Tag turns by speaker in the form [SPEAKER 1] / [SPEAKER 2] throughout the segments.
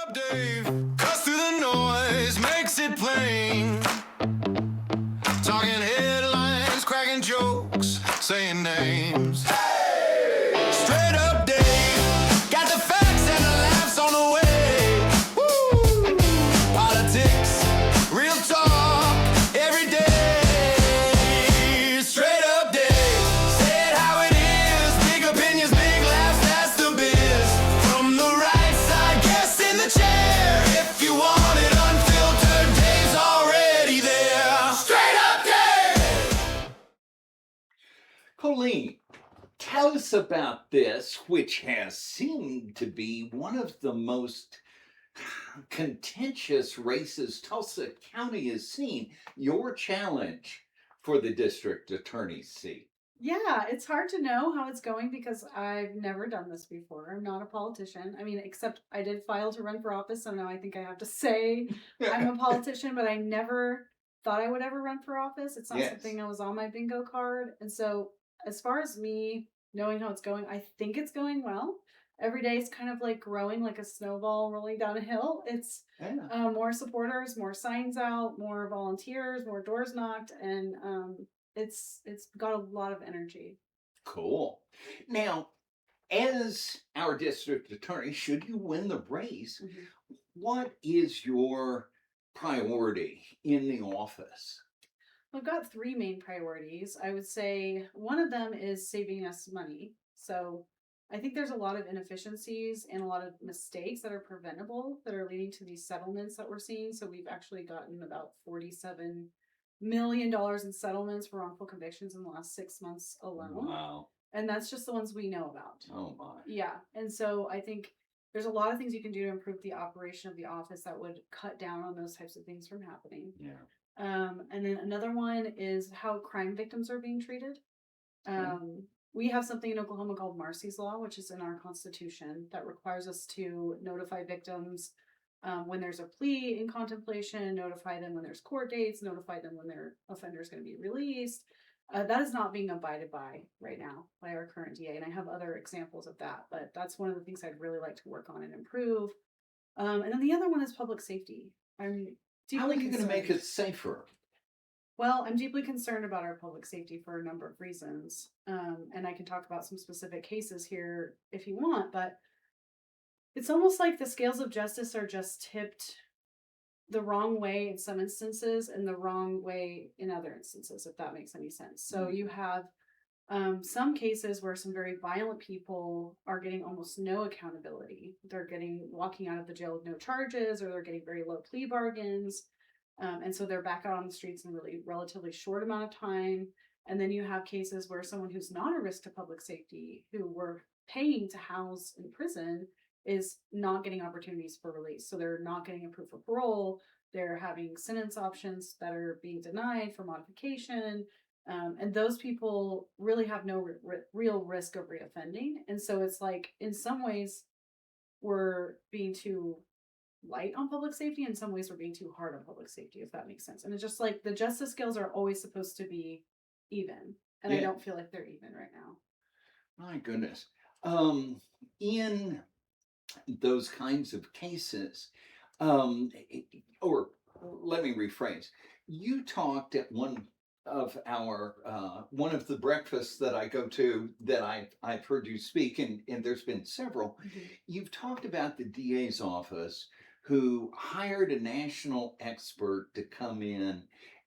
[SPEAKER 1] up, Dave. Cuts through the noise, makes it plain. Talking headlines, cracking jokes, saying names. Hey! Straight up, Dave. Got the facts and the laughs on the way. Woo! Politics, real talk, every day. Straight up, Dave. Say it how it is. Big opinions, big laughs, that's the biz. From the right side, guest in the chair. If you want it unfiltered, Dave's already there. Straight up, Dave.
[SPEAKER 2] Colleen, tell us about this, which has seemed to be one of the most contentious races Tulsa County has seen. Your challenge for the district attorney's seat.
[SPEAKER 3] Yeah, it's hard to know how it's going because I've never done this before. I'm not a politician. I mean, except I did file to run for office, so now I think I have to say I'm a politician, but I never thought I would ever run for office. It's not
[SPEAKER 2] Yes.
[SPEAKER 3] something that was on my bingo card. And so, as far as me knowing how it's going, I think it's going well. Every day is kind of like growing like a snowball rolling down a hill. It's
[SPEAKER 2] Yeah.
[SPEAKER 3] more supporters, more signs out, more volunteers, more doors knocked, and it's got a lot of energy.
[SPEAKER 2] Cool. Now, as our district attorney, should you win the race, what is your priority in the office?
[SPEAKER 3] I've got three main priorities. I would say one of them is saving us money. So I think there's a lot of inefficiencies and a lot of mistakes that are preventable that are leading to these settlements that we're seeing. So we've actually gotten about $47 million in settlements for wrongful convictions in the last 6 months alone.
[SPEAKER 2] Wow.
[SPEAKER 3] And that's just the ones we know about.
[SPEAKER 2] Oh my.
[SPEAKER 3] Yeah. And so I think there's a lot of things you can do to improve the operation of the office that would cut down on those types of things from happening.
[SPEAKER 2] Yeah.
[SPEAKER 3] And then another one is how crime victims are being treated. We have something in Oklahoma called Marcy's Law, which is in our Constitution, that requires us to notify victims when there's a plea in contemplation, notify them when there's court dates, notify them when their offender is going to be released. That is not being abided by right now by our current DA, and I have other examples of that, but that's one of the things I'd really like to work on and improve. And then the other one is public safety. I'm
[SPEAKER 2] How are
[SPEAKER 3] deeply
[SPEAKER 2] you going to make
[SPEAKER 3] concerned.
[SPEAKER 2] it safer?
[SPEAKER 3] Well, I'm deeply concerned about our public safety for a number of reasons. And I can talk about some specific cases here if you want, but it's almost like the scales of justice are just tipped the wrong way in some instances and the wrong way in other instances, if that makes any sense. So you have some cases where some very violent people are getting almost no accountability. They're walking out of the jail with no charges, or they're getting very low plea bargains. And so they're back out on the streets in a really relatively short amount of time. And then you have cases where someone who's not a risk to public safety, who we're paying to house in prison, is not getting opportunities for release. So they're not getting a proof of parole. They're having sentence options that are being denied for modification. And those people really have no real risk of reoffending. And so it's like, in some ways, we're being too light on public safety. In some ways, we're being too hard on public safety, if that makes sense. And it's just like the justice scales are always supposed to be even. And I don't feel like they're even right now.
[SPEAKER 2] My goodness. In those kinds of cases, or let me rephrase, you talked at one of the breakfasts that I go to that I've heard you speak, and there's been several. You've talked about the DA's office who hired a national expert to come in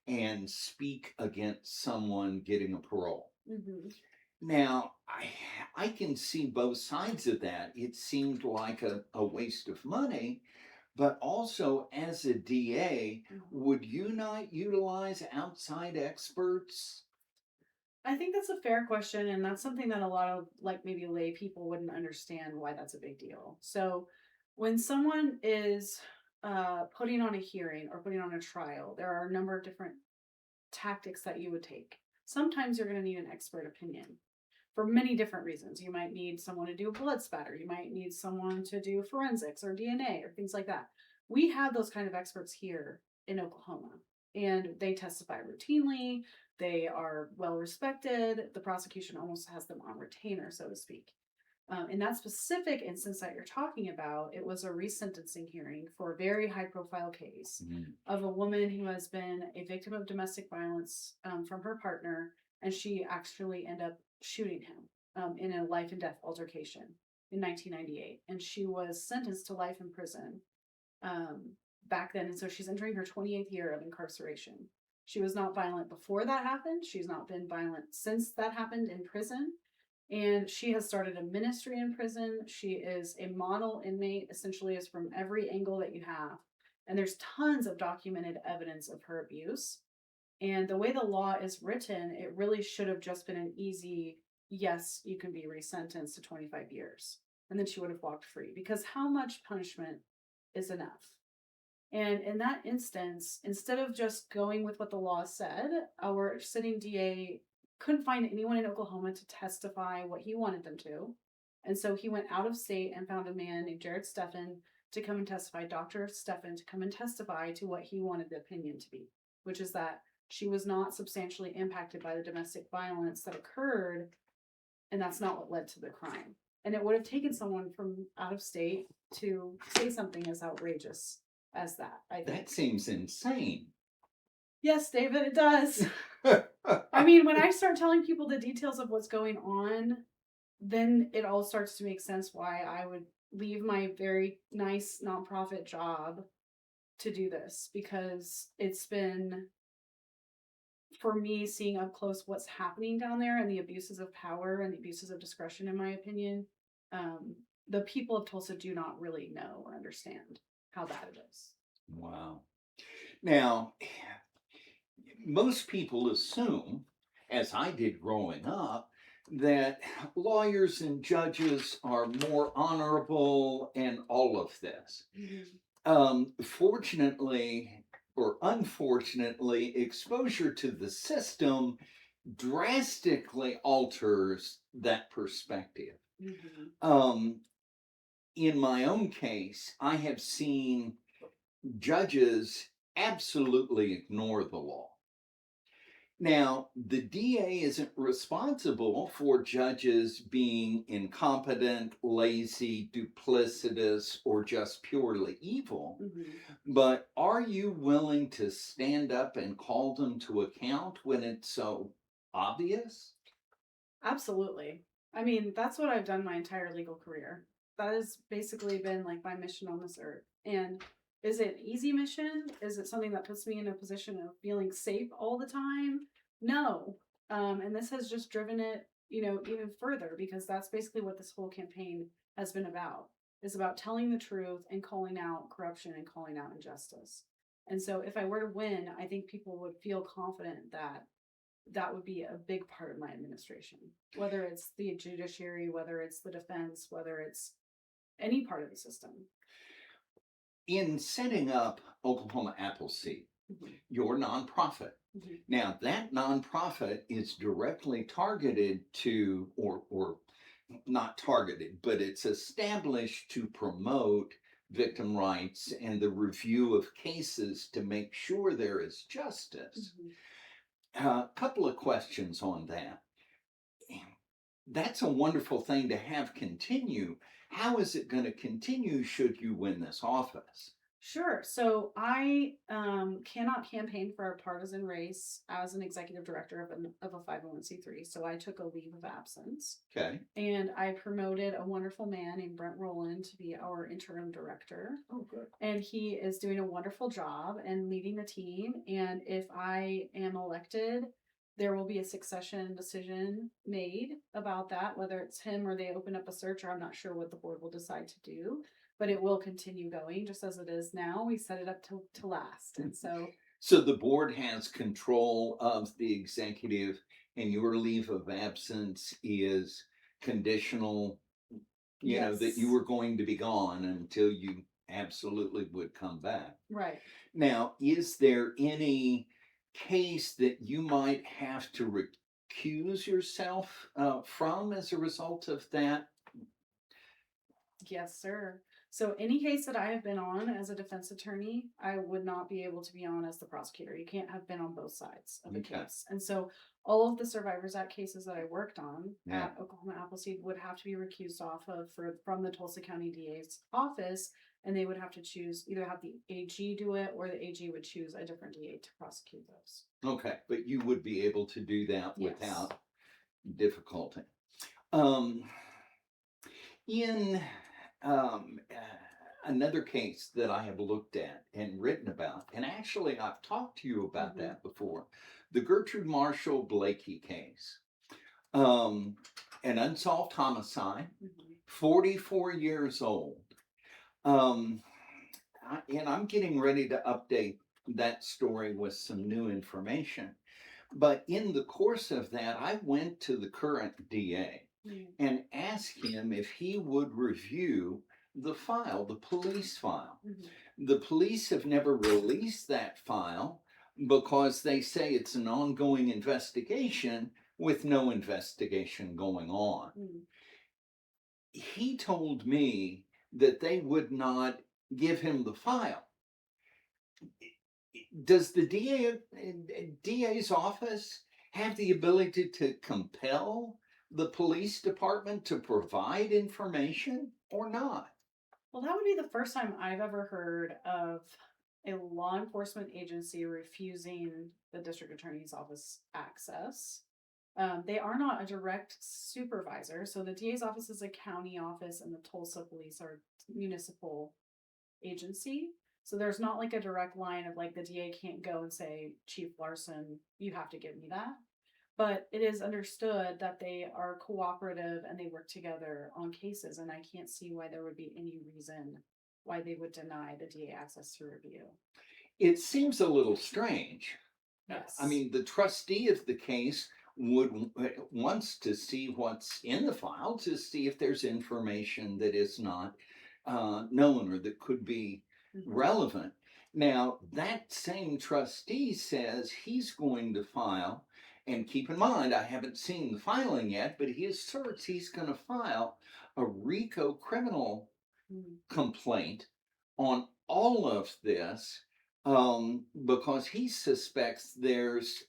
[SPEAKER 2] and speak against someone getting a parole. Now, I can see both sides of that. It seemed like a waste of money, but also as a DA, would you not utilize outside experts?
[SPEAKER 3] I think that's a fair question, and that's something that a lot of maybe lay people wouldn't understand why that's a big deal. So when someone is putting on a hearing or putting on a trial, there are a number of different tactics that you would take. Sometimes you're going to need an expert opinion for many different reasons. You might need someone to do a blood spatter. You might need someone to do forensics or DNA or things like that. We have those kind of experts here in Oklahoma, and they testify routinely. They are well respected. The prosecution almost has them on retainer, so to speak. In that specific instance that you're talking about, it was a resentencing hearing for a very high profile case of a woman who has been a victim of domestic violence from her partner, and she actually ended up shooting him in a life and death altercation in 1998. And she was sentenced to life in prison back then. And so she's entering her 28th year of incarceration. She was not violent before that happened. She's not been violent since that happened in prison. And she has started a ministry in prison. She is a model inmate, essentially, is from every angle that you have. And there's tons of documented evidence of her abuse. And the way the law is written, it really should have just been an easy, yes, you can be resentenced to 25 years. And then she would have walked free, because how much punishment is enough? And in that instance, instead of just going with what the law said, our sitting DA couldn't find anyone in Oklahoma to testify what he wanted them to. And so he went out of state and found a man named Jared Steffen to come and testify, Dr. Steffen, to come and testify to what he wanted the opinion to be, which is that she was not substantially impacted by the domestic violence that occurred, and that's not what led to the crime. And it would have taken someone from out of state to say something as outrageous as that, I think.
[SPEAKER 2] That seems insane.
[SPEAKER 3] Yes, David, it does. I mean, when I start telling people the details of what's going on, then it all starts to make sense why I would leave my very nice nonprofit job to do this, because it's been, for me, seeing up close what's happening down there and the abuses of power and the abuses of discretion, in my opinion. The people of Tulsa do not really know or understand how bad it is.
[SPEAKER 2] Wow. Now, most people assume, as I did growing up, that lawyers and judges are more honorable and all of this. Fortunately or unfortunately, exposure to the system drastically alters that perspective. In my own case, I have seen judges absolutely ignore the law. Now, the DA isn't responsible for judges being incompetent, lazy, duplicitous, or just purely evil. But are you willing to stand up and call them to account when it's so obvious?
[SPEAKER 3] Absolutely. I mean, that's what I've done my entire legal career. That has basically been like my mission on this earth. And is it an easy mission? Is it something that puts me in a position of feeling safe all the time? No. And this has just driven it, even further, because that's basically what this whole campaign has been about. It's about telling the truth and calling out corruption and calling out injustice. And so if I were to win, I think people would feel confident that that would be a big part of my administration, whether it's the judiciary, whether it's the defense, whether it's any part of the system.
[SPEAKER 2] In setting up Oklahoma Appleseed, your nonprofit, now that nonprofit is directly targeted to, or not targeted, but it's established to promote victim rights and the review of cases to make sure there is justice. A couple of questions on that. That's a wonderful thing to have continue. How is it going to continue should you win this office?
[SPEAKER 3] Sure. So I cannot campaign for a partisan race as an executive director of a 501c3. So I took a leave of absence.
[SPEAKER 2] Okay.
[SPEAKER 3] And I promoted a wonderful man named Brent Rowland to be our interim director.
[SPEAKER 2] Oh, good.
[SPEAKER 3] And he is doing a wonderful job and leading the team. And if I am elected, there will be a succession decision made about that, whether it's him or they open up a search, or I'm not sure what the board will decide to do. But it will continue going just as it is now. We set it up to last. And
[SPEAKER 2] so the board has control of the executive, and your leave of absence is conditional,
[SPEAKER 3] yes,
[SPEAKER 2] that you were going to be gone until you absolutely would come back.
[SPEAKER 3] Right.
[SPEAKER 2] Now, is there any case that you might have to recuse yourself from as a result of that?
[SPEAKER 3] Yes, sir. So any case that I have been on as a defense attorney, I would not be able to be on as the prosecutor. You can't have been on both sides of the
[SPEAKER 2] Okay.
[SPEAKER 3] case. And so all of the Survivors Act cases that I worked on
[SPEAKER 2] Yeah.
[SPEAKER 3] at Oklahoma Appleseed would have to be recused off of from the Tulsa County DA's office, and they would have to choose either have the AG do it or the AG would choose a different DA to prosecute those.
[SPEAKER 2] Okay, but you would be able to do that
[SPEAKER 3] Yes.
[SPEAKER 2] without difficulty. In another case that I have looked at and written about, and actually I've talked to you about
[SPEAKER 3] Mhm.
[SPEAKER 2] that before, the Gertrude Marshall Blakey case, an unsolved homicide, 44 years old. And I'm getting ready to update that story with some new information. But in the course of that, I went to the current DA and asked him if he would review the file, the police file. The police have never released that file because they say it's an ongoing investigation with no investigation going on. He told me that they would not give him the file. Does the DA's office have the ability to compel the police department to provide information or not?
[SPEAKER 3] Well, that would be the first time I've ever heard of a law enforcement agency refusing the district attorney's office access. They are not a direct supervisor. So the DA's office is a county office and the Tulsa police are municipal agency. So there's not like a direct line of like the DA can't go and say, Chief Larson, you have to give me that. But it is understood that they are cooperative and they work together on cases. And I can't see why there would be any reason why they would deny the DA access to review.
[SPEAKER 2] It seems a little strange.
[SPEAKER 3] Yes.
[SPEAKER 2] I mean, the trustee of the case wants to see what's in the file to see if there's information that is not known or that could be relevant. Now, that same trustee says he's going to file, and keep in mind, I haven't seen the filing yet, but he asserts he's going to file a RICO criminal complaint on all of this because he suspects there's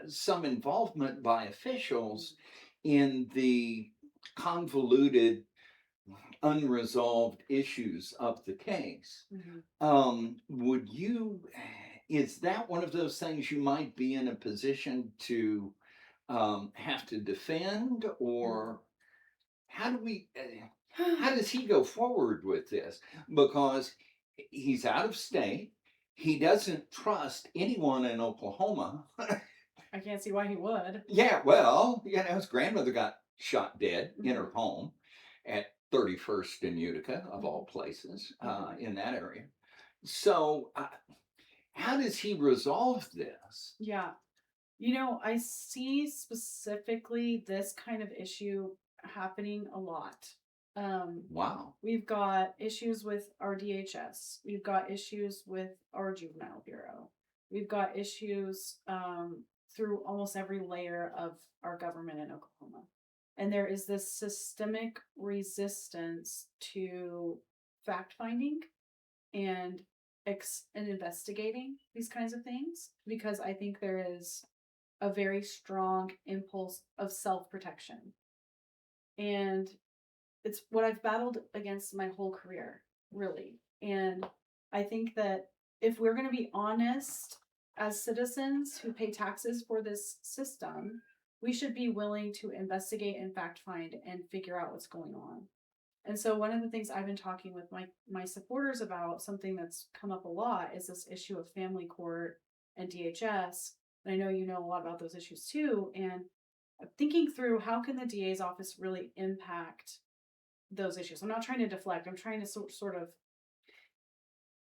[SPEAKER 2] some involvement by officials in the convoluted, unresolved issues of the case. Is that one of those things you might be in a position to have to defend, or how does he go forward with this? Because he's out of state. He doesn't trust anyone in Oklahoma.
[SPEAKER 3] I can't see why he would.
[SPEAKER 2] Yeah, well, his grandmother got shot dead in her home at 31st and Utica, of all places, in that area. So how does he resolve this?
[SPEAKER 3] Yeah. I see specifically this kind of issue happening a lot.
[SPEAKER 2] Wow.
[SPEAKER 3] We've got issues with our DHS. We've got issues with our juvenile bureau. We've got issues through almost every layer of our government in Oklahoma. And there is this systemic resistance to fact-finding and investigating these kinds of things, because I think there is a very strong impulse of self-protection. And it's what I've battled against my whole career, really. And I think that if we're going to be honest as citizens who pay taxes for this system, we should be willing to investigate and fact-find and figure out what's going on. And so one of the things I've been talking with my supporters about, something that's come up a lot, is this issue of family court and DHS. And I know you know a lot about those issues too. And I'm thinking through how can the DA's office really impact those issues. I'm not trying to deflect. I'm trying to sort of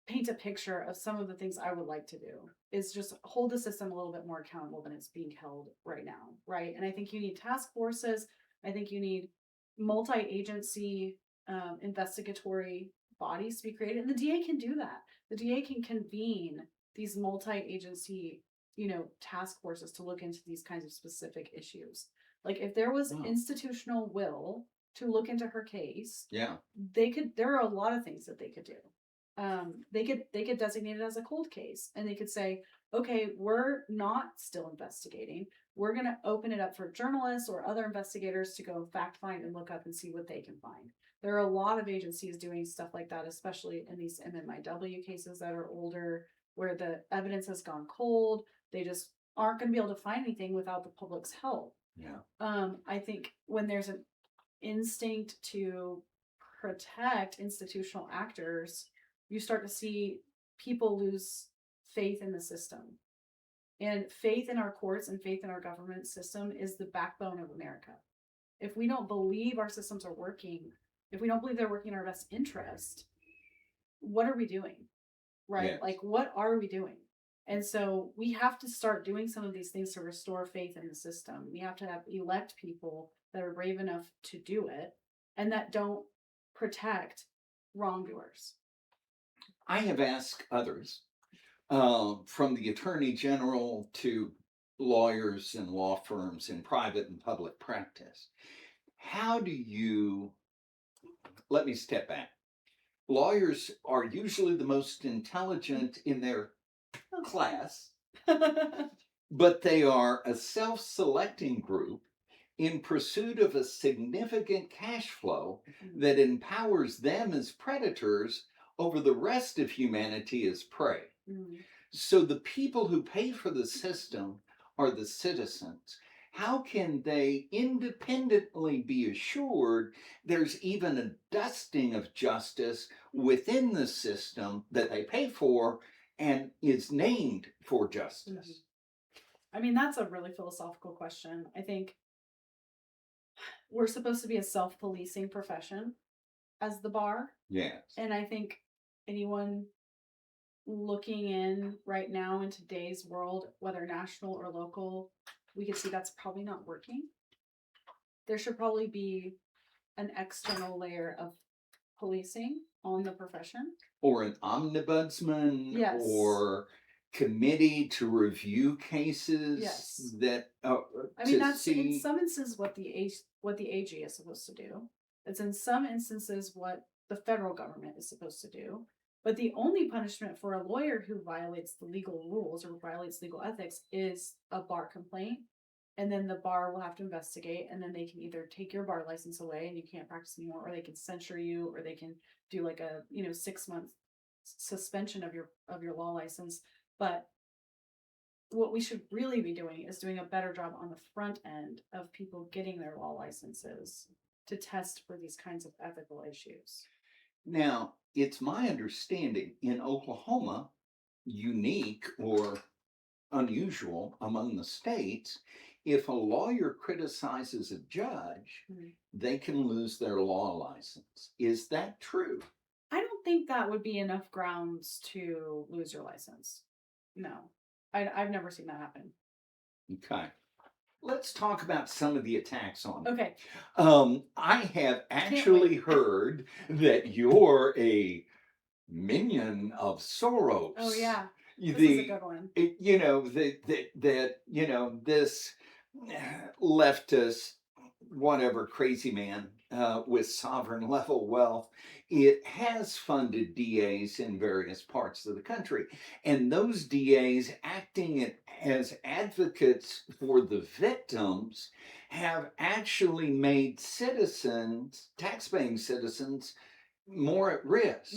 [SPEAKER 3] paint a picture of some of the things I would like to do, is just hold the system a little bit more accountable than it's being held right now, right? And I think you need task forces. I think you need multi-agency investigatory bodies to be created. And the DA can do that. The DA can convene these multi-agency, task forces to look into these kinds of specific issues. Like if there was institutional will to look into her case,
[SPEAKER 2] Yeah.
[SPEAKER 3] there are a lot of things that they could do. They could designate it as a cold case, and they could say, okay, we're not still investigating. We're going to open it up for journalists or other investigators to go fact find and look up and see what they can find. There are a lot of agencies doing stuff like that, especially in these MMIW cases that are older, where the evidence has gone cold. They just aren't going to be able to find anything without the public's help.
[SPEAKER 2] Yeah.
[SPEAKER 3] I think when there's an instinct to protect institutional actors, you start to see people lose faith in the system. And faith in our courts and faith in our government system is the backbone of America. If we don't believe our systems are working, if we don't believe they're working in our best interest, what are we doing? Right?
[SPEAKER 2] Yes.
[SPEAKER 3] Like, what are we doing? And so we have to start doing some of these things to restore faith in the system. We have to elect people that are brave enough to do it and that don't protect wrongdoers.
[SPEAKER 2] I have asked others, from the attorney general to lawyers and law firms in private and public practice, let me step back. Lawyers are usually the most intelligent in their class, but they are a self-selecting group in pursuit of a significant cash flow that empowers them as predators over the rest of humanity as prey. So the people who pay for the system are the citizens. How can they independently be assured there's even a dusting of justice within the system that they pay for and is named for justice?
[SPEAKER 3] I mean, that's a really philosophical question. I think we're supposed to be a self-policing profession as the bar.
[SPEAKER 2] Yes.
[SPEAKER 3] And I think anyone looking in right now in today's world, whether national or local, we can see that's probably not working. There should probably be an external layer of policing on the profession.
[SPEAKER 2] Or an ombudsman.
[SPEAKER 3] Yes.
[SPEAKER 2] Or committee to review cases.
[SPEAKER 3] Yes.
[SPEAKER 2] That
[SPEAKER 3] I mean, that's in some instances what the AG is supposed to do. It's in some instances what the federal government is supposed to do. But the only punishment for a lawyer who violates the legal rules or violates legal ethics is a bar complaint. And then the bar will have to investigate, and then they can either take your bar license away and you can't practice anymore, or they can censure you, or they can do like a 6-month suspension of your law license. But what we should really be doing is doing a better job on the front end of people getting their law licenses to test for these kinds of ethical issues.
[SPEAKER 2] Now, it's my understanding in Oklahoma, unique or unusual among the states, if a lawyer criticizes a judge, they can lose their law license. Is that true?
[SPEAKER 3] I don't think that would be enough grounds to lose your license. No, I've never seen that happen.
[SPEAKER 2] Okay. Let's talk about some of the attacks on it.
[SPEAKER 3] Okay.
[SPEAKER 2] I have actually heard that you're a minion of Soros.
[SPEAKER 3] Oh yeah, this is a good one.
[SPEAKER 2] This leftist, whatever crazy man with sovereign level wealth, it has funded DAs in various parts of the country. And those DAs acting as advocates for the victims have actually made citizens, taxpaying citizens, more at risk.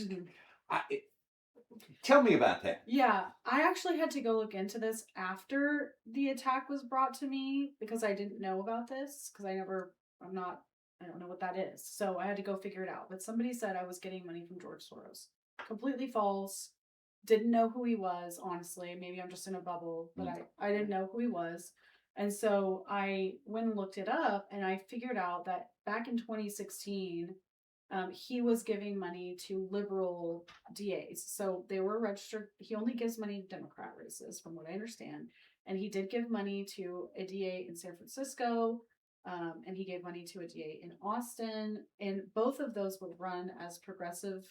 [SPEAKER 2] Tell me about that.
[SPEAKER 3] Yeah, I actually had to go look into this after the attack was brought to me because I didn't know about this because I don't know what that is. So I had to go figure it out. But somebody said I was getting money from George Soros. Completely false. Didn't know who he was, honestly. Maybe I'm just in a bubble, but I didn't know who he was. And so I went and looked it up, and I figured out that back in 2016, he was giving money to liberal DAs. So they were registered. He only gives money to Democrat races, from what I understand. And he did give money to a DA in San Francisco, and he gave money to a DA in Austin. And both of those were run as progressive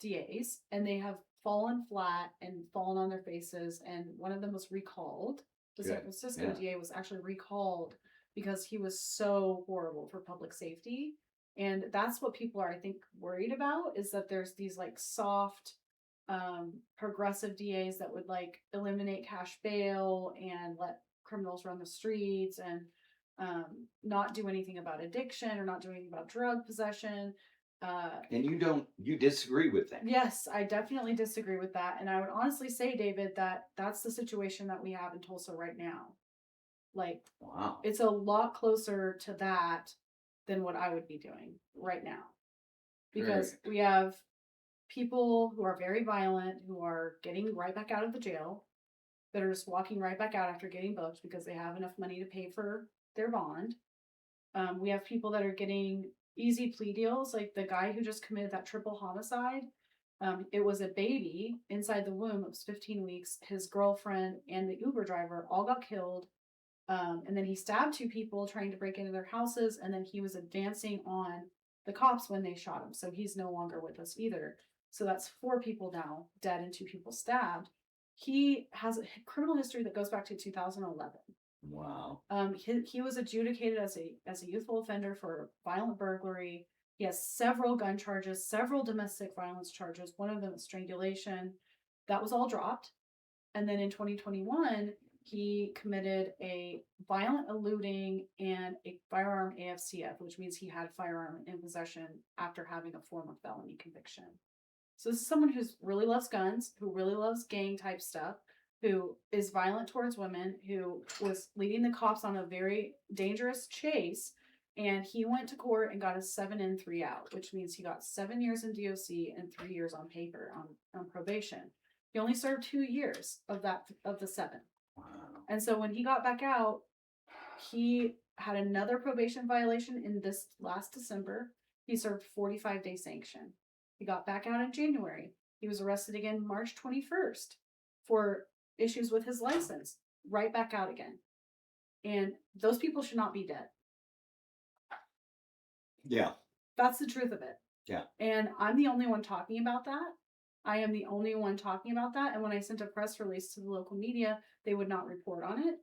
[SPEAKER 3] DAs, and they have fallen flat and fallen on their faces. And one of them was recalled. The San Francisco DA was actually recalled because he was so horrible for public safety. And that's what people are, I think, worried about, is that there's these like soft, progressive DAs that would like eliminate cash bail and let criminals run the streets and not do anything about addiction or not do anything about drug possession.
[SPEAKER 2] And you disagree with that?
[SPEAKER 3] Yes, I definitely disagree with that. And I would honestly say, David, that that's the situation that we have in Tulsa right now. Like,
[SPEAKER 2] Wow.
[SPEAKER 3] it's a lot closer to that than what I would be doing right now. Because we have people who are very violent, who are getting right back out of the jail, that are just walking right back out after getting booked because they have enough money to pay for their bond. We have people that are getting easy plea deals, like the guy who just committed that triple homicide. It was a baby inside the womb. It was 15 weeks. His girlfriend and the Uber driver all got killed. And then he stabbed 2 people trying to break into their houses. And then he was advancing on the cops when they shot him. So he's no longer with us either. So that's 4 people now dead and 2 people stabbed. He has a criminal history that goes back to 2011.
[SPEAKER 2] Wow.
[SPEAKER 3] He was adjudicated as a youthful offender for violent burglary. He has several gun charges, several domestic violence charges. One of them is strangulation. That was all dropped. And then in 2021, he committed a violent eluding and a firearm AFCF, which means he had a firearm in possession after having a former felony conviction. So this is someone who really loves guns, who really loves gang type stuff, who is violent towards women, who was leading the cops on a very dangerous chase. And he went to court and got a 7 in, 3 out, which means he got 7 years in DOC and 3 years on paper on probation. He only served 2 years of the 7.
[SPEAKER 2] Wow.
[SPEAKER 3] And so when he got back out, he had another probation violation in this last December. He served 45-day sanction. He got back out in January. He was arrested again March 21st for issues with his license. Right back out again. And those people should not be dead.
[SPEAKER 2] Yeah.
[SPEAKER 3] That's the truth of it.
[SPEAKER 2] Yeah.
[SPEAKER 3] And I'm the only one talking about that. I am the only one talking about that. And when I sent a press release to the local media, they would not report on it.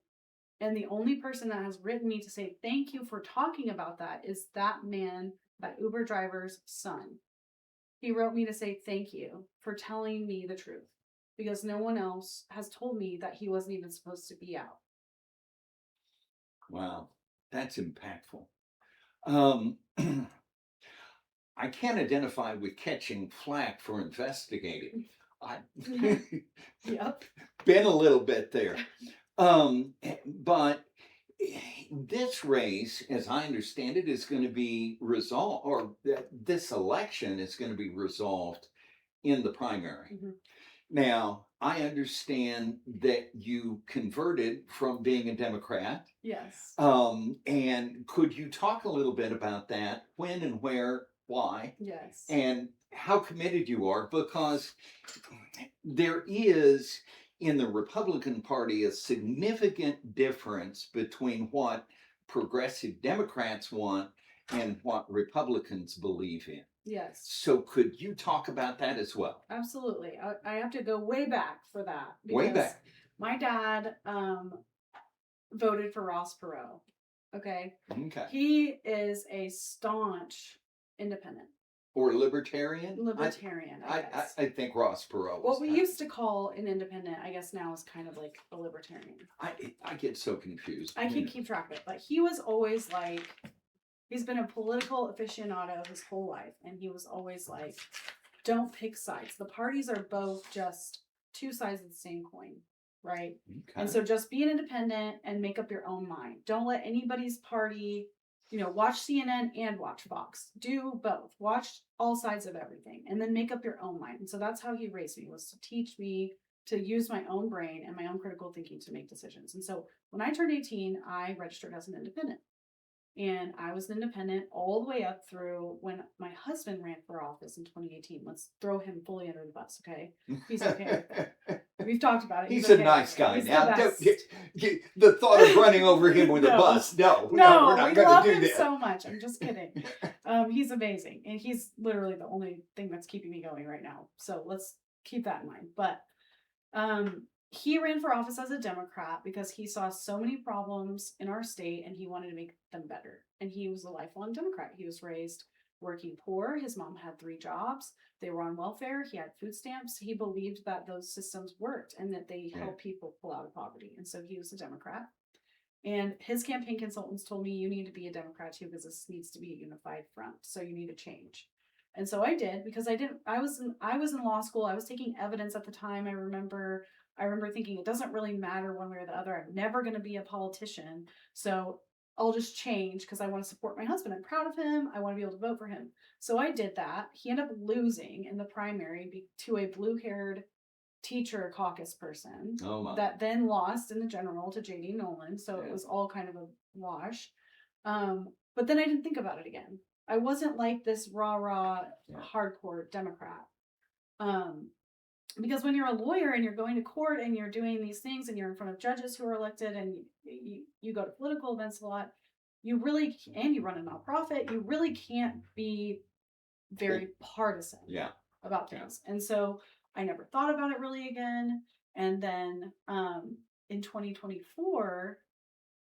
[SPEAKER 3] And the only person that has written me to say thank you for talking about that is that man, that Uber driver's son. He wrote me to say thank you for telling me the truth, because no one else has told me that he wasn't even supposed to be out.
[SPEAKER 2] Wow, that's impactful. I can't identify with catching flack for investigating.
[SPEAKER 3] Yep.
[SPEAKER 2] Been a little bit there. But this race, as I understand it, is going to be resolved, or this election is going to be resolved in the primary.
[SPEAKER 3] Mm-hmm.
[SPEAKER 2] Now, I understand that you converted from being a Democrat.
[SPEAKER 3] Yes.
[SPEAKER 2] And could you talk a little bit about that? When and where, why?
[SPEAKER 3] Yes.
[SPEAKER 2] And how committed you are, because there is in the Republican Party a significant difference between what progressive Democrats want and what Republicans believe in.
[SPEAKER 3] Yes.
[SPEAKER 2] So could you talk about that as well?
[SPEAKER 3] Absolutely. I have to go way back for that.
[SPEAKER 2] Way back.
[SPEAKER 3] My dad voted for Ross Perot. Okay.
[SPEAKER 2] Okay.
[SPEAKER 3] He is a staunch independent.
[SPEAKER 2] Or libertarian?
[SPEAKER 3] Libertarian, I guess.
[SPEAKER 2] I think Ross Perot was
[SPEAKER 3] what we used to call an independent, I guess now is kind of like a libertarian.
[SPEAKER 2] I get so confused.
[SPEAKER 3] I can keep track of it. But he was always like, he's been a political aficionado his whole life. And he was always like, don't pick sides. The parties are both just 2 sides of the same coin, right?
[SPEAKER 2] Okay.
[SPEAKER 3] And so just be an independent and make up your own mind. Don't let anybody's party, watch CNN and watch Fox. Do both. Watch all sides of everything and then make up your own mind. And so that's how he raised me, was to teach me to use my own brain and my own critical thinking to make decisions. And so when I turned 18, I registered as an independent. And I was an independent all the way up through when my husband ran for office in 2018. Let's throw him fully under the bus, okay? He's okay with it. We've talked about it.
[SPEAKER 2] He's
[SPEAKER 3] okay
[SPEAKER 2] a nice guy.
[SPEAKER 3] He's
[SPEAKER 2] Now, the thought of running over him with a bus, no, we're not going to do that.
[SPEAKER 3] So much. I'm just kidding. He's amazing. And he's literally the only thing that's keeping me going right now. So let's keep that in mind. But he ran for office as a Democrat because he saw so many problems in our state and he wanted to make them better. And he was a lifelong Democrat. He was raised working poor. His mom had 3 jobs. They were on welfare. He had food stamps. He believed that those systems worked and that they help people pull out of poverty. And so he was a Democrat. And his campaign consultants told me, you need to be a Democrat too, because this needs to be a unified front. So you need to change. And so I did, because I was in law school. I was taking evidence at the time. I remember thinking, it doesn't really matter one way or the other. I'm never going to be a politician. So I'll just change because I want to support my husband. I'm proud of him. I want to be able to vote for him. So I did that. He ended up losing in the primary to a blue-haired teacher caucus person that then lost in the general to JD Nolan. So it was all kind of a wash. But then I didn't think about it again. I wasn't like this rah-rah hardcore Democrat. Because when you're a lawyer and you're going to court and you're doing these things and you're in front of judges who are elected and you go to political events a lot, you run a nonprofit, you really can't be very partisan about things. And so I never thought about it really again. And then in 2024,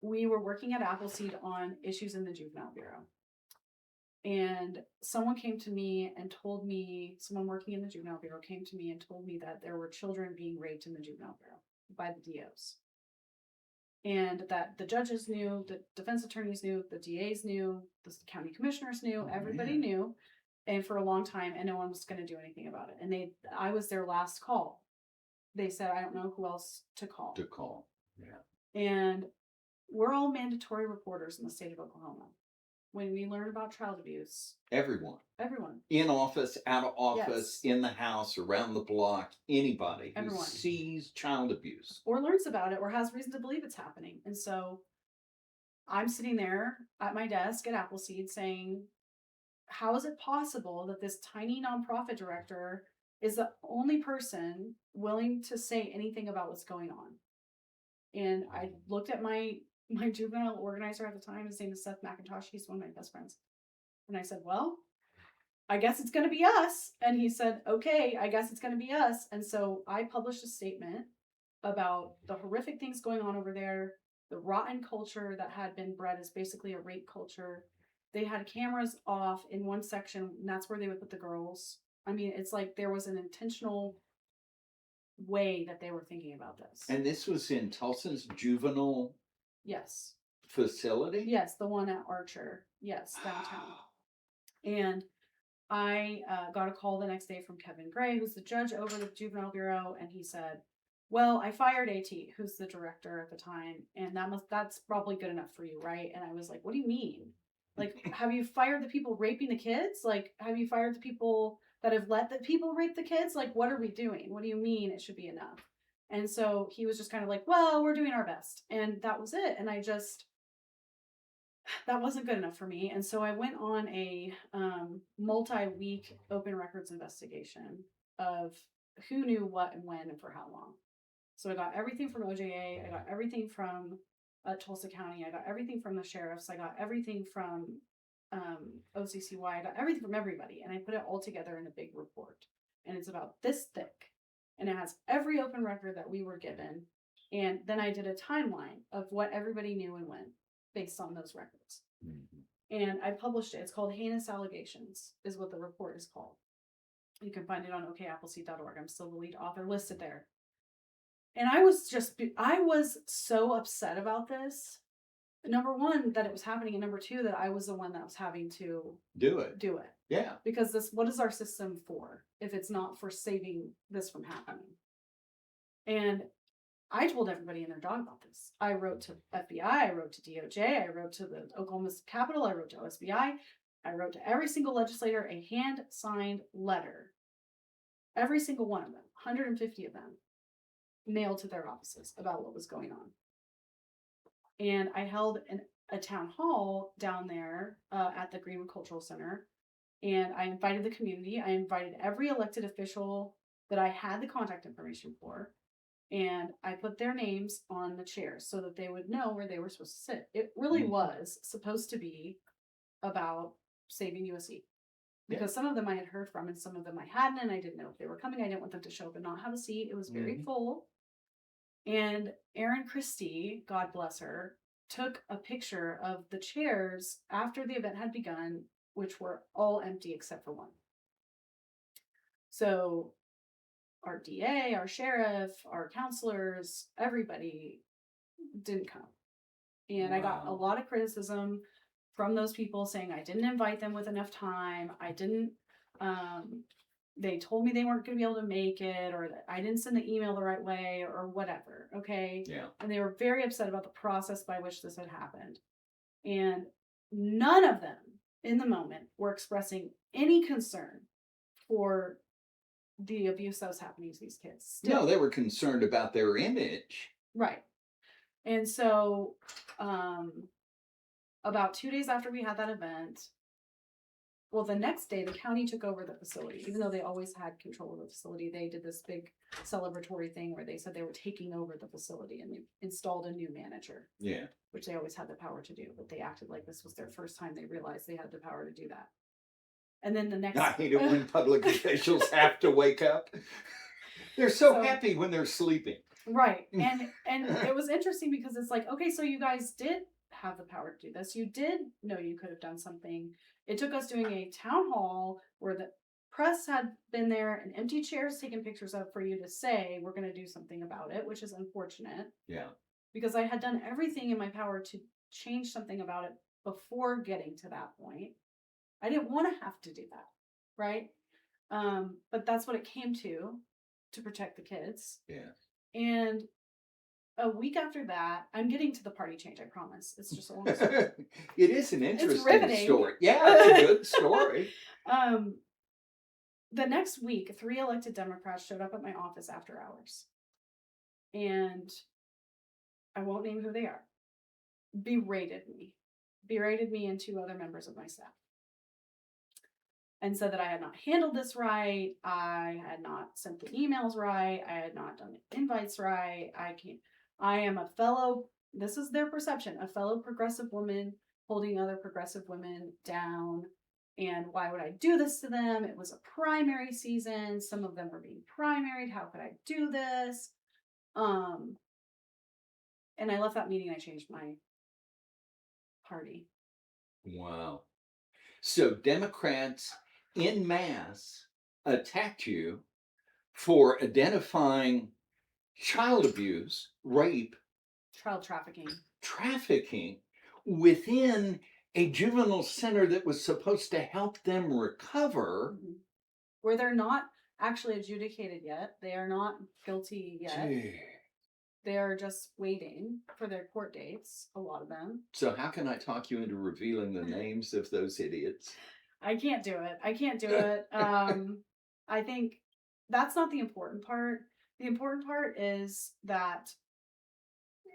[SPEAKER 3] we were working at Appleseed on issues in the Juvenile Bureau. And someone working in the Juvenile Bureau came to me and told me that there were children being raped in the Juvenile Bureau by the DOs. And that the judges knew, the defense attorneys knew, the DAs knew, the county commissioners knew, everybody knew, and for a long time, and no one was going to do anything about it. And I was their last call. They said, I don't know who else to call. And we're all mandatory reporters in the state of Oklahoma. When we learn about child abuse, everyone
[SPEAKER 2] in office, out of office, in the house, around the block, anybody who sees child abuse
[SPEAKER 3] or learns about it or has reason to believe it's happening. And so I'm sitting there at my desk at Appleseed saying, how is it possible that this tiny nonprofit director is the only person willing to say anything about what's going on? And I looked at my juvenile organizer at the time, his name is Seth McIntosh. He's one of my best friends. And I said, well, I guess it's going to be us. And he said, okay, I guess it's going to be us. And so I published a statement about the horrific things going on over there, the rotten culture that had been bred as basically a rape culture. They had cameras off in one section, and that's where they would put the girls. I mean, it's like there was an intentional way that they were thinking about this.
[SPEAKER 2] And this was in Tulsa's juvenile facility?
[SPEAKER 3] Yes, the one at Archer. Yes, downtown. And I got a call the next day from Kevin Gray, who's the judge over the Juvenile Bureau, and he said, well, I fired AT, who's the director at the time, and that's probably good enough for you, right? And I was like, what do you mean? Like, have you fired the people raping the kids? Like, have you fired the people that have let the people rape the kids? Like, what are we doing? What do you mean it should be enough? And so he was just kind of like, well, we're doing our best. And that was it. And that wasn't good enough for me. And so I went on a multi-week open records investigation of who knew what and when and for how long. So I got everything from OJA. I got everything from Tulsa County. I got everything from the sheriffs. I got everything from OCCY. I got everything from everybody. And I put it all together in a big report. And it's about this thick. And it has every open record that we were given. And then I did a timeline of what everybody knew and when based on those records. And I published it. It's called Heinous Allegations, is what the report is called. You can find it on okappleseed.org. I'm still the lead author listed there. And I was so upset about this. Number one, that it was happening. And number two, that I was the one that was having to do it.
[SPEAKER 2] Yeah.
[SPEAKER 3] Because what is our system for if it's not for saving this from happening? And I told everybody and their dog about this. I wrote to FBI, I wrote to DOJ, I wrote to the Oklahoma Capitol, I wrote to OSBI, I wrote to every single legislator a hand-signed letter. Every single one of them, 150 of them, mailed to their offices about what was going on. And I held a town hall down there at the Greenwood Cultural Center. And I invited the community. I invited every elected official that I had the contact information for. And I put their names on the chairs so that they would know where they were supposed to sit. It really was supposed to be about saving USC. Because some of them I had heard from and some of them I hadn't, and I didn't know if they were coming. I didn't want them to show up and not have a seat. It was very full. And Erin Christie, God bless her, took a picture of the chairs after the event had begun which were all empty except for one. So our DA, our sheriff, our counselors, everybody didn't come. And I got a
[SPEAKER 2] Wow.
[SPEAKER 3] lot of criticism from those people saying I didn't invite them with enough time. I didn't, they told me they weren't going to be able to make it, or that I didn't send the email the right way, or whatever. Okay.
[SPEAKER 2] Yeah.
[SPEAKER 3] And they were very upset about the process by which this had happened. And none of them in the moment were expressing any concern for the abuse that was happening to these kids. Still.
[SPEAKER 2] No, they were concerned about their image.
[SPEAKER 3] Right. And so, about 2 days after we had that event, well, the next day, the county took over the facility. Even though they always had control of the facility, they did this big celebratory thing where they said they were taking over the facility, and they installed a new manager.
[SPEAKER 2] Yeah.
[SPEAKER 3] Which they always had the power to do, but they acted like this was their first time they realized they had the power to do that. And then the next...
[SPEAKER 2] I hate it when public officials have to wake up. They're so happy when they're sleeping.
[SPEAKER 3] Right. And it was interesting because it's like, okay, so you guys did have the power to do this. You did know you could have done something. It took us doing a town hall where the press had been there and empty chairs taken pictures of for you to say, we're going to do something about it, which is unfortunate.
[SPEAKER 2] Yeah. Because
[SPEAKER 3] I had done everything in my power to change something about it before getting to that point. I didn't want to have to do that. Right. But that's what it came to protect the kids.
[SPEAKER 2] Yeah.
[SPEAKER 3] And a week after that, I'm getting to the party change, I promise. It's just a long story.
[SPEAKER 2] It is an interesting
[SPEAKER 3] riveting.
[SPEAKER 2] story. Yeah, it's a good story.
[SPEAKER 3] The next week, 3 elected Democrats showed up at my office after hours. And I won't name who they are. Berated me and 2 other members of my staff. And said that I had not handled this right. I had not sent the emails right. I had not done the invites right. I am a fellow, this is their perception, a fellow progressive woman holding other progressive women down. And why would I do this to them? It was a primary season. Some of them were being primaried. How could I do this? And I left that meeting. I changed my party.
[SPEAKER 2] Wow. So Democrats en masse attacked you for identifying child abuse, rape,
[SPEAKER 3] child trafficking
[SPEAKER 2] within a juvenile center that was supposed to help them recover.
[SPEAKER 3] Mm-hmm. Where they're not actually adjudicated yet. They are not guilty yet.
[SPEAKER 2] Gee.
[SPEAKER 3] They are just waiting for their court dates, a lot of them.
[SPEAKER 2] So how can I talk you into revealing the names of those idiots?
[SPEAKER 3] I can't do it. I think that's not the important part. The important part is that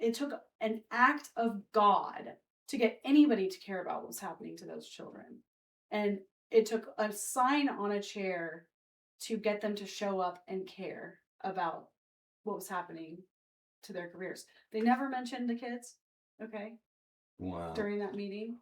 [SPEAKER 3] it took an act of God to get anybody to care about what was happening to those children. And it took a sign on a chair to get them to show up and care about what was happening to their careers. They never mentioned the kids, okay?
[SPEAKER 2] Wow.
[SPEAKER 3] During that meeting.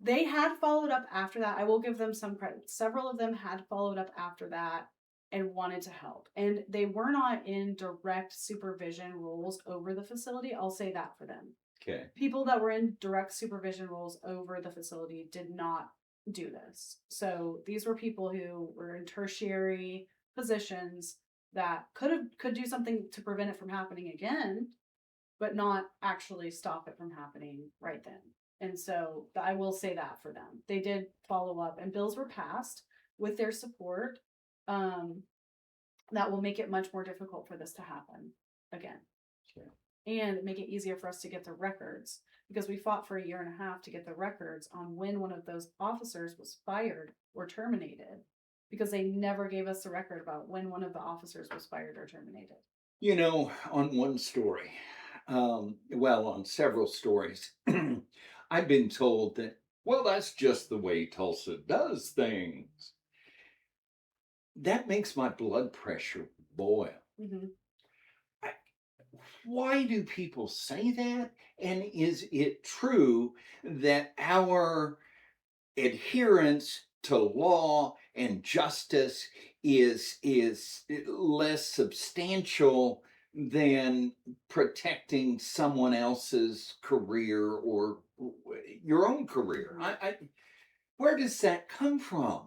[SPEAKER 3] They had followed up after that. I will give them some credit. Several of them had followed up after that and wanted to help. And they were not in direct supervision roles over the facility. I'll say that for them.
[SPEAKER 2] Okay.
[SPEAKER 3] People that were in direct supervision roles over the facility did not do this. So these were people who were in tertiary positions that could do something to prevent it from happening again, but not actually stop it from happening right then. And so I will say that for them. They did follow up, and bills were passed with their support that will make it much more difficult for this to happen again.
[SPEAKER 2] Sure.
[SPEAKER 3] And make it easier for us to get the records, because we fought for 1.5 years to get the records on when one of those officers was fired or terminated, because they never gave us the record about when one of the officers was fired or terminated.
[SPEAKER 2] You know, on one story, on several stories, I've been told that, well, that's just the way Tulsa does things. That makes my blood pressure boil.
[SPEAKER 3] Mm-hmm.
[SPEAKER 2] Why do people say that? And is it true that our adherence to law and justice is less substantial than protecting someone else's career or your own career? Where does that come from?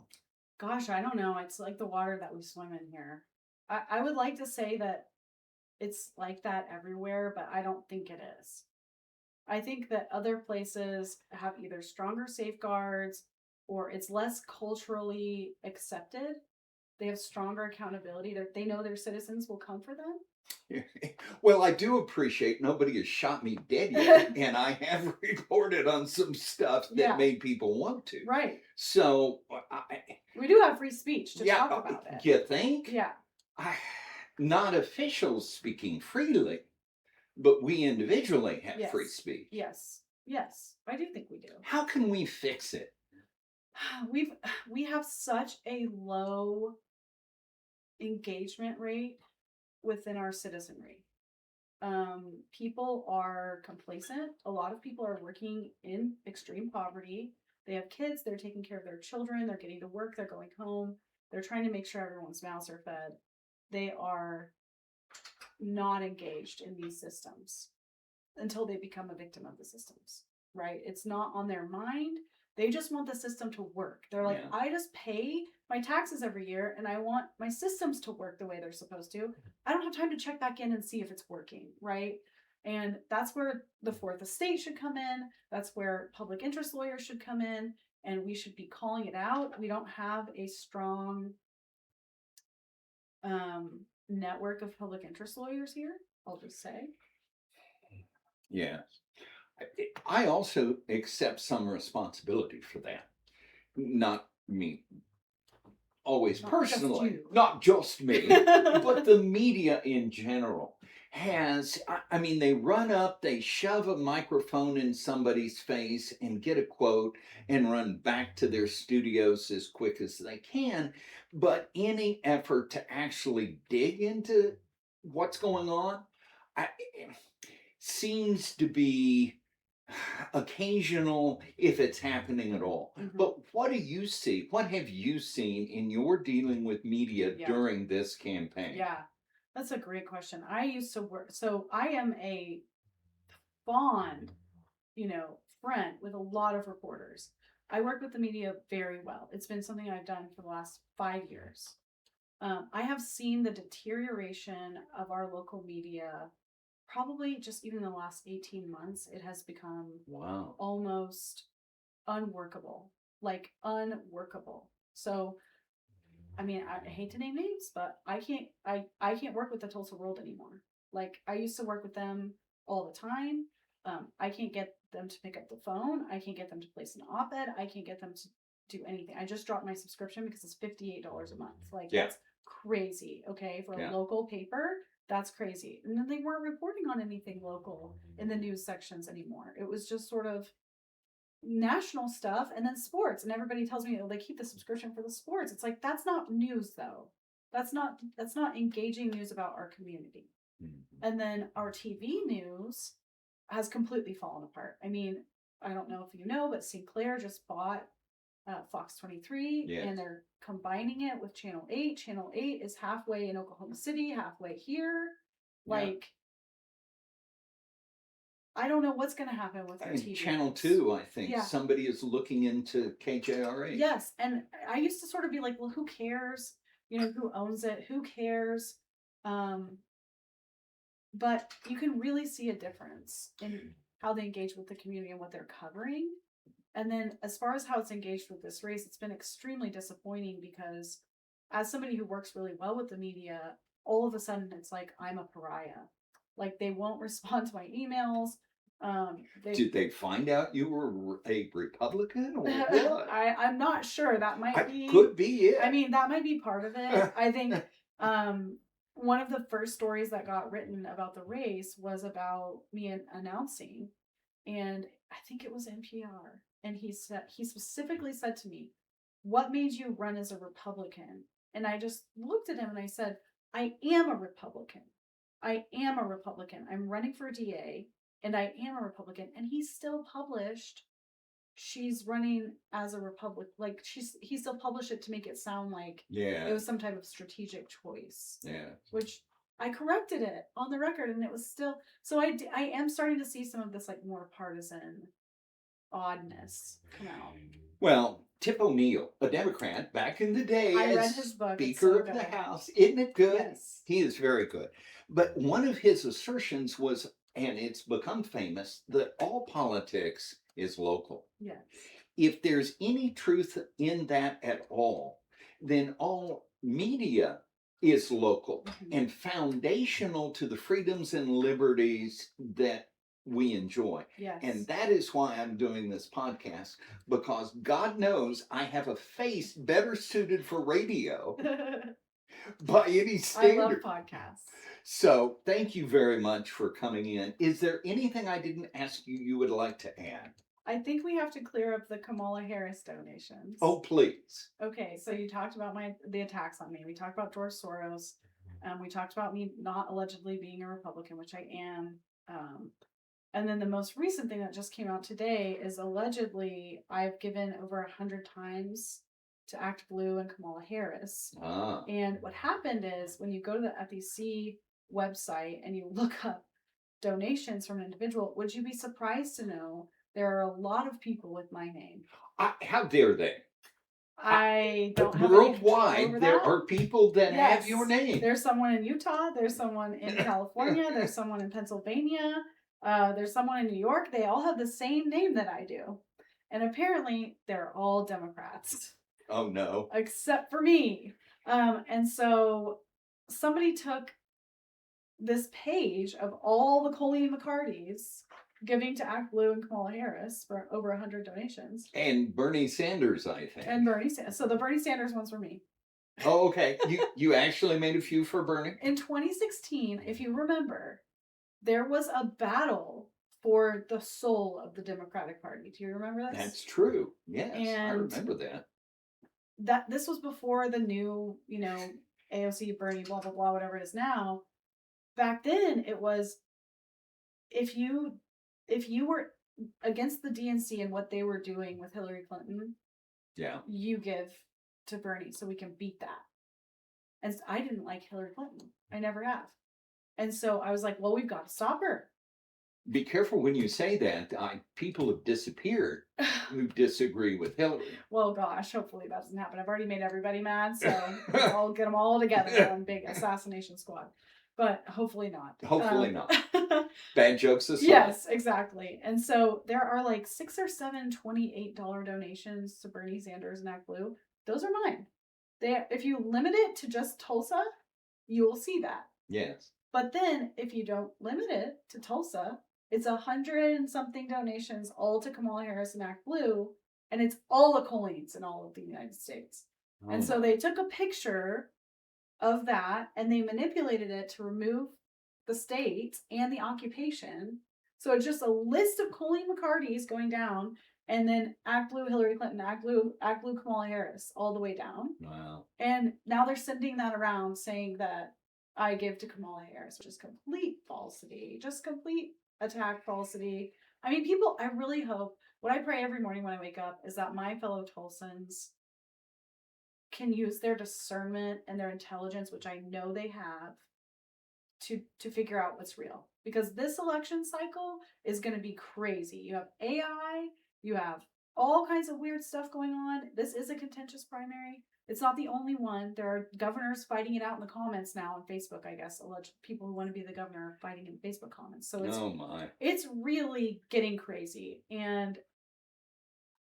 [SPEAKER 3] Gosh, I don't know. It's like the water that we swim in here. I would like to say that it's like that everywhere, but I don't think it is. I think that other places have either stronger safeguards or it's less culturally accepted. They have stronger accountability. They know their citizens will come for them.
[SPEAKER 2] Well, I do appreciate nobody has shot me dead yet, and I have reported on some stuff that
[SPEAKER 3] Yeah.
[SPEAKER 2] made people want to.
[SPEAKER 3] Right.
[SPEAKER 2] So,
[SPEAKER 3] We do have free speech to
[SPEAKER 2] yeah,
[SPEAKER 3] talk about it.
[SPEAKER 2] you think?
[SPEAKER 3] Yeah.
[SPEAKER 2] Not officials speaking freely, but we individually have
[SPEAKER 3] Yes.
[SPEAKER 2] free speech.
[SPEAKER 3] Yes. Yes. I do think we do.
[SPEAKER 2] How can we fix it?
[SPEAKER 3] We have such a low engagement rate within our citizenry. People are complacent. A lot of people are working in extreme poverty. They have kids, they're taking care of their children, they're getting to work, they're going home, they're trying to make sure everyone's mouths are fed. They are not engaged in these systems until they become a victim of the systems, right? It's not on their mind. They just want the system to work. They're like,
[SPEAKER 2] Yeah.
[SPEAKER 3] I just pay my taxes every year and I want my systems to work the way they're supposed to. I don't have time to check back in and see if it's working, right? And that's where the fourth estate should come in. That's where public interest lawyers should come in, and we should be calling it out. We don't have a strong network of public interest lawyers here, I'll just say.
[SPEAKER 2] Yes. I also accept some responsibility for that. Not me, always
[SPEAKER 3] Not
[SPEAKER 2] personally,
[SPEAKER 3] just you.
[SPEAKER 2] not just me, but the media in general has, I mean, they run up, they shove a microphone in somebody's face and get a quote and run back to their studios as quick as they can. But any effort to actually dig into what's going on seems to be occasional if it's happening at all.
[SPEAKER 3] Mhm.
[SPEAKER 2] But what do you see? What have you seen in your dealing with media
[SPEAKER 3] Yeah.
[SPEAKER 2] during this campaign?
[SPEAKER 3] Yeah, that's a great question. I used to work, so I am a fond, friend with a lot of reporters. I work with the media very well. It's been something I've done for the last 5 years. I have seen the deterioration of our local media probably just even in the last 18 months. It has become
[SPEAKER 2] Wow.
[SPEAKER 3] almost unworkable, like unworkable. So, I mean, I hate to name names, but I can't work with the Tulsa World anymore. Like I used to work with them all the time. I can't get them to pick up the phone. I can't get them to place an op-ed. I can't get them to do anything. I just dropped my subscription because it's $58 a month. Like
[SPEAKER 2] Yeah.
[SPEAKER 3] that's crazy. Okay, for a
[SPEAKER 2] Yeah.
[SPEAKER 3] local paper, that's crazy. And then they weren't reporting on anything local in the news sections anymore. It was just sort of national stuff and then sports, and everybody tells me, oh, they keep the subscription for the sports. It's like that's not news though. That's not engaging news about our community.
[SPEAKER 2] Mhm.
[SPEAKER 3] And then our TV news has completely fallen apart. I mean, I don't know if you know, but Sinclair just bought Fox 23,
[SPEAKER 2] Yes.
[SPEAKER 3] and they're combining it with Channel 8. Channel 8 is halfway in Oklahoma City, halfway here.
[SPEAKER 2] Yeah.
[SPEAKER 3] Like, I don't know what's going to happen with our
[SPEAKER 2] And
[SPEAKER 3] TV.
[SPEAKER 2] Channel
[SPEAKER 3] news.
[SPEAKER 2] 2, I think
[SPEAKER 3] Yeah.
[SPEAKER 2] somebody is looking into KJRA.
[SPEAKER 3] Yes, and I used to sort of be like, well, who cares? Who owns it? Who cares? But you can really see a difference in how they engage with the community and what they're covering. And then as far as how it's engaged with this race, it's been extremely disappointing because as somebody who works really well with the media, all of a sudden it's like I'm a pariah. Like they won't respond to my emails.
[SPEAKER 2] Did they find out you were a Republican or what?
[SPEAKER 3] I'm not sure. That might be
[SPEAKER 2] Could be it.
[SPEAKER 3] I mean, that might be part of it. I think one of the first stories that got written about the race was about me announcing, and I think it was NPR. And he specifically said to me, "What made you run as a Republican?" And I just looked at him and I said, "I am a Republican. I am a Republican. I'm running for DA, and I am a Republican." And he still published, she's running as a Republican. Like he still published it to make it sound like
[SPEAKER 2] Yeah.
[SPEAKER 3] it was some type of strategic choice.
[SPEAKER 2] Yeah.
[SPEAKER 3] Which I corrected it on the record, and it was still. So I am starting to see some of this like more partisan oddness come out.
[SPEAKER 2] Well, Tip O'Neill, a Democrat back in the day,
[SPEAKER 3] I read
[SPEAKER 2] as
[SPEAKER 3] his book. It's
[SPEAKER 2] Speaker
[SPEAKER 3] so
[SPEAKER 2] of the
[SPEAKER 3] good.
[SPEAKER 2] House. Isn't it good?
[SPEAKER 3] Yes.
[SPEAKER 2] He is very good. But one of his assertions was, and it's become famous, that all politics is local.
[SPEAKER 3] Yes.
[SPEAKER 2] If there's any truth in that at all, then all media is local
[SPEAKER 3] Mhm.
[SPEAKER 2] and foundational to the freedoms and liberties that we enjoy.
[SPEAKER 3] Yes.
[SPEAKER 2] And that is why I'm doing this podcast, because God knows I have a face better suited for radio by any
[SPEAKER 3] I
[SPEAKER 2] standard.
[SPEAKER 3] love podcasts.
[SPEAKER 2] So thank you very much for coming in. Is there anything I didn't ask you you would like to add?
[SPEAKER 3] I think we have to clear up the Kamala Harris donations.
[SPEAKER 2] Oh, please.
[SPEAKER 3] Okay, so you talked about the attacks on me. We talked about George Soros. We talked about me not allegedly being a Republican, which I am. And then the most recent thing that just came out today is allegedly I've given over 100 times to Act Blue and Kamala Harris.
[SPEAKER 2] Ah.
[SPEAKER 3] And what happened is when you go to the FEC website and you look up donations from an individual, would you be surprised to know there are a lot of people with my name?
[SPEAKER 2] How dare they?
[SPEAKER 3] I don't have any control
[SPEAKER 2] worldwide,
[SPEAKER 3] over
[SPEAKER 2] there
[SPEAKER 3] that.
[SPEAKER 2] are people that have
[SPEAKER 3] Yes.
[SPEAKER 2] your name.
[SPEAKER 3] There's someone in Utah. There's someone in California. There's someone in Pennsylvania. There's someone in New York. They all have the same name that I do. And apparently they're all Democrats.
[SPEAKER 2] Oh, no.
[SPEAKER 3] Except for me. And so somebody took this page of all the Colleen McCartys giving to Act Blue and Kamala Harris for over 100 donations.
[SPEAKER 2] And Bernie Sanders, I think.
[SPEAKER 3] And Bernie Sanders. So the Bernie Sanders ones were me.
[SPEAKER 2] Oh, okay. You actually made a few for Bernie?
[SPEAKER 3] In 2016, if you remember, there was a battle for the soul of the Democratic Party. Do you remember this?
[SPEAKER 2] That's true. Yes, I
[SPEAKER 3] And
[SPEAKER 2] remember that.
[SPEAKER 3] This was before the new, AOC, Bernie, blah, blah, blah, whatever it is now. Back then, it was if you were against the DNC and what they were doing with Hillary Clinton,
[SPEAKER 2] Yeah.
[SPEAKER 3] you give to Bernie so we can beat that. And I didn't like Hillary Clinton. I never have. And so I was like, well, we've got to stop her.
[SPEAKER 2] Be careful when you say that. People have disappeared who disagree with Hillary.
[SPEAKER 3] Well, gosh, hopefully that doesn't happen. I've already made everybody mad, so I'll get them all together on big assassination squad. But hopefully not.
[SPEAKER 2] Hopefully not. Bad jokes aside.
[SPEAKER 3] Yes, exactly. And so there are like 6 or 7 $28 donations to Bernie Sanders and Act Blue. Those are mine. If you limit it to just Tulsa, you will see that.
[SPEAKER 2] Yes.
[SPEAKER 3] But then if you don't limit it to Tulsa, it's 100 and something donations all to Kamala Harris and Act Blue, and it's all the Colleens in all of the United States.
[SPEAKER 2] Oh.
[SPEAKER 3] And so they took a picture of that and they manipulated it to remove the state and the occupation. So it's just a list of Colleen McCartys going down, and then Act Blue Hillary Clinton, Act Blue Kamala Harris, all the way down.
[SPEAKER 2] Wow.
[SPEAKER 3] And now they're sending that around saying that I give to Kamala Harris, which is complete falsity, just complete attack falsity. I mean, people, I really hope, what I pray every morning when I wake up is that my fellow Tulsans can use their discernment and their intelligence, which I know they have, to figure out what's real. Because this election cycle is going to be crazy. You have AI, you have all kinds of weird stuff going on. This is a contentious primary. It's not the only one. There are governors fighting it out in the comments now on Facebook, I guess. Alleged people who want to be the governor fighting in Facebook comments. So it's really getting crazy. And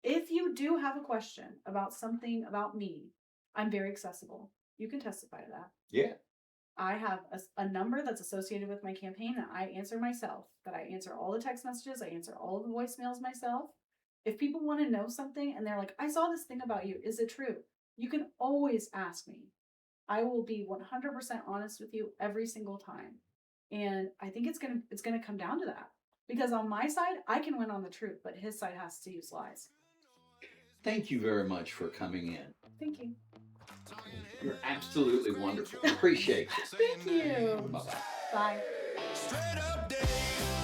[SPEAKER 3] if you do have a question about something about me, I'm very accessible. You can testify to that.
[SPEAKER 2] Yeah.
[SPEAKER 3] I have a number that's associated with my campaign that I answer myself, that I answer all the text messages, I answer all of the voicemails myself. If people want to know something and they're like, I saw this thing about you, is it true? You can always ask me. I will be 100% honest with you every single time. And I think it's gonna come down to that. Because on my side, I can win on the truth, but his side has to use lies.
[SPEAKER 2] Thank you very much for coming in.
[SPEAKER 3] Thank you.
[SPEAKER 2] You're absolutely wonderful. Appreciate it.
[SPEAKER 3] Thank you.
[SPEAKER 2] Bye-bye.
[SPEAKER 3] Bye.
[SPEAKER 1] Straight up Dave.